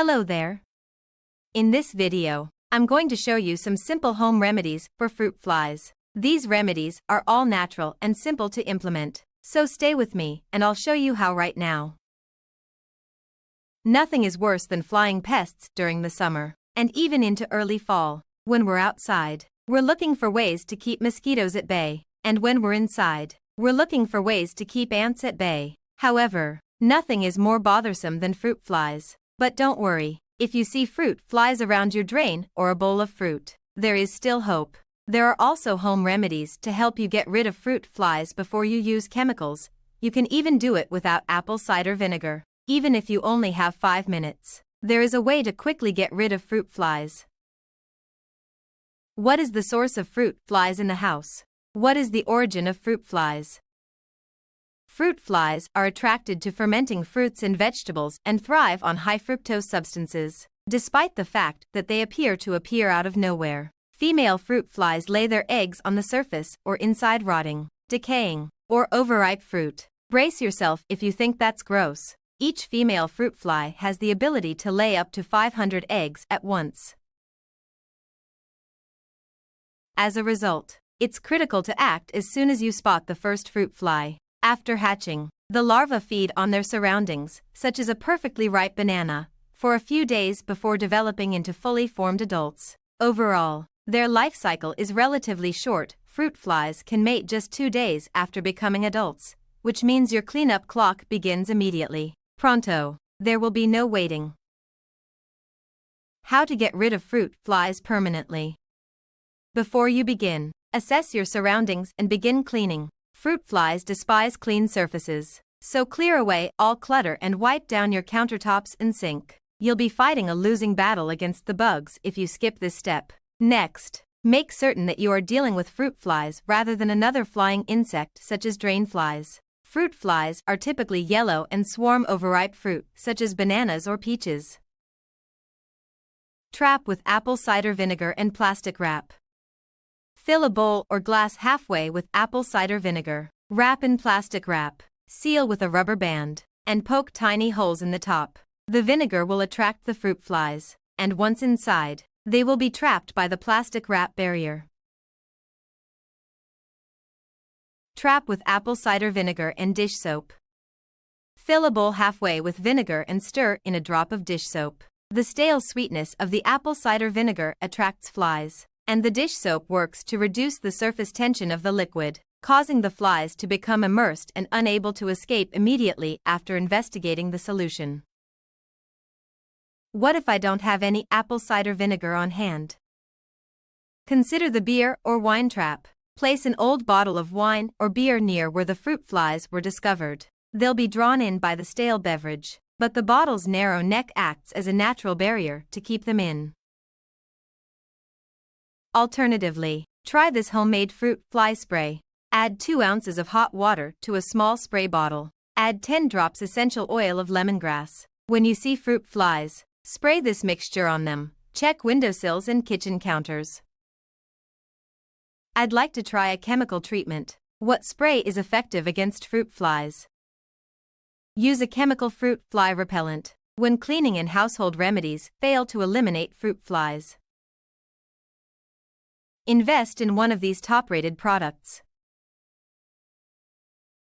Hello there. In this video, I'm going to show you some simple home remedies for fruit flies. These remedies are all natural and simple to implement, so stay with me and I'll show you how right now. Nothing is worse than flying pests during the summer, and even into early fall. When we're outside, we're looking for ways to keep mosquitoes at bay, and when we're inside, we're looking for ways to keep ants at bay. However, nothing is more bothersome than fruit flies. But don't worry, if you see fruit flies around your drain or a bowl of fruit, there is still hope. There are also home remedies to help you get rid of fruit flies before you use chemicals. You can even do it without apple cider vinegar. Even if you only have 5 minutes, there is a way to quickly get rid of fruit flies. What is the source of fruit flies in the house? What is the origin of fruit flies? Fruit flies are attracted to fermenting fruits and vegetables and thrive on high fructose substances, despite the fact that they appear out of nowhere. Female fruit flies lay their eggs on the surface or inside rotting, decaying, or overripe fruit. Brace yourself if you think that's gross. Each female fruit fly has the ability to lay up to 500 eggs at once. As a result, it's critical to act as soon as you spot the first fruit fly. After hatching, the larvae feed on their surroundings, such as a perfectly ripe banana, for a few days before developing into fully formed adults. Overall, their life cycle is relatively short. Fruit flies can mate just 2 days after becoming adults, which means your cleanup clock begins immediately. Pronto. There will be no waiting. How to get rid of fruit flies permanently. Before you begin, assess your surroundings and begin cleaning. Fruit flies despise clean surfaces, so clear away all clutter and wipe down your countertops and sink. You'll be fighting a losing battle against the bugs if you skip this step. Next, make certain that you are dealing with fruit flies rather than another flying insect such as drain flies. Fruit flies are typically yellow and swarm overripe fruit such as bananas or peaches. Trap with apple cider vinegar and plastic wrap. Fill a bowl or glass halfway with apple cider vinegar. Wrap in plastic wrap, seal with a rubber band, and poke tiny holes in the top. The vinegar will attract the fruit flies, and once inside, they will be trapped by the plastic wrap barrier. Trap with apple cider vinegar and dish soap. Fill a bowl halfway with vinegar and stir in a drop of dish soap. The stale sweetness of the apple cider vinegar attracts flies, and the dish soap works to reduce the surface tension of the liquid, causing the flies to become immersed and unable to escape immediately after investigating the solution. What if I don't have any apple cider vinegar on hand? Consider the beer or wine trap. Place an old bottle of wine or beer near where the fruit flies were discovered. They'll be drawn in by the stale beverage, but the bottle's narrow neck acts as a natural barrier to keep them in. Alternatively, try this homemade fruit fly spray. Add 2 ounces of hot water to a small spray bottle. Add 10 drops essential oil of lemongrass. When you see fruit flies, spray this mixture on them. Check windowsills and kitchen counters. I'd like to try a chemical treatment. What spray is effective against fruit flies? Use a chemical fruit fly repellent when cleaning and household remedies fail to eliminate fruit flies. Invest in one of these top-rated products.